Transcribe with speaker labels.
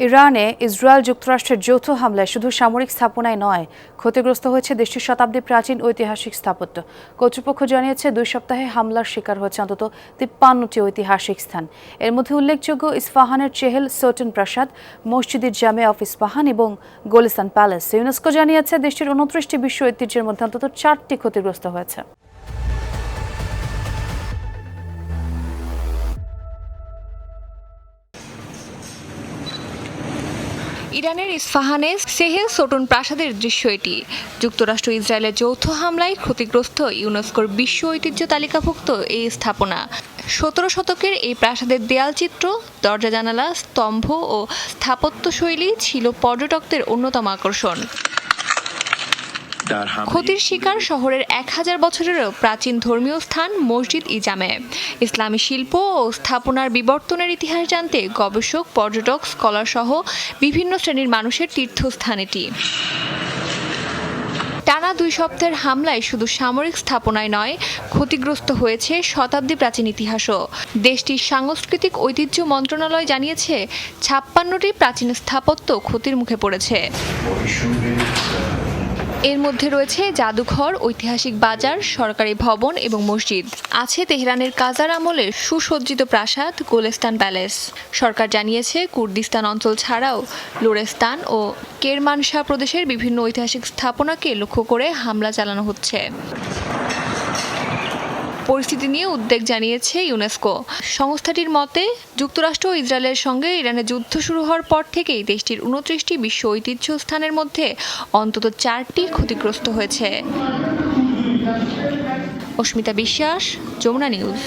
Speaker 1: ইরানে ইসরায়েল যুক্তরাষ্ট্রের যৌথ হামলায় শুধু সামরিক স্থাপনায় নয়, ক্ষতিগ্রস্ত হয়েছে দেশটির শতাব্দী প্রাচীন ঐতিহাসিক স্থাপত্য। কর্তৃপক্ষ জানিয়েছে 2 সপ্তাহে হামলার শিকার হয়েছে অন্তত 53টি ঐতিহাসিক স্থান। এর মধ্যে উল্লেখযোগ্য ইস্পাহানের চেহেল সোটন প্রাসাদ, মসজিদ জামে অফ ইস্পাহান এবং গোলিস্তান প্যালেস। ইউনেস্কো জানিয়েছে দেশটির 29টি বিশ্ব ঐতিহ্যের মধ্যে অন্তত 4টি ক্ষতিগ্রস্ত হয়েছে।
Speaker 2: ইরানের ইস্পাহানে চেহেল সোটন প্রাসাদের দৃশ্য এটি। যুক্তরাষ্ট্র ইসরায়েলের যৌথ হামলায় ক্ষতিগ্রস্ত ইউনেস্কোর বিশ্ব ঐতিহ্য তালিকাভুক্ত এই স্থাপনা। 17 শতকের এই প্রাসাদের দেয়ালচিত্র, দরজা জানালা, স্তম্ভ ও স্থাপত্যশৈলী ছিল পর্যটকদের অন্যতম আকর্ষণ। ক্ষতির শিকার শহরের 1000 বছরেরও প্রাচীন ধর্মীয় স্থান মসজিদ জামে। ইসলামী শিল্প ও স্থাপনার বিবর্তনের ইতিহাস জানতে গবেষক, পর্যটক, স্কলার সহ বিভিন্ন শ্রেণীর মানুষের তীর্থস্থান এটি। টানা 2 সপ্তাহের হামলায় শুধু সামরিক স্থাপনায় নয়, ক্ষতিগ্রস্ত হয়েছে শতাব্দী প্রাচীন ইতিহাসও। দেশটির সাংস্কৃতিক ঐতিহ্য মন্ত্রণালয় জানিয়েছে 56টি প্রাচীন স্থাপত্য ক্ষতির মুখে পড়েছে। এর মধ্যে রয়েছে জাদুঘর, ঐতিহাসিক বাজার, সরকারি ভবন এবং মসজিদ। আছে তেহরানের কাজার আমলের সুসজ্জিত প্রাসাদ, গোলিস্তান প্যালেস। সরকার জানিয়েছে কুর্দিস্তান অঞ্চল ছাড়াও লোরেস্তান ও কেরমানশাহ প্রদেশের বিভিন্ন ঐতিহাসিক স্থাপনাকে লক্ষ্য করে হামলা চালানো হচ্ছে। পরিস্থিতি নিয়ে উদ্বেগ জানিয়েছে ইউনেস্কো। সংস্থাটির মতে, যুক্তরাষ্ট্র ও ইসরায়েলের সঙ্গে ইরানের যুদ্ধ শুরু হওয়ার পর থেকেই দেশটির 29টি বিশ্ব ঐতিহ্য স্থানের মধ্যে অন্তত 4টি ক্ষতিগ্রস্ত হয়েছে। অস্মিতা বিশ্বাস, যমুনা নিউজ।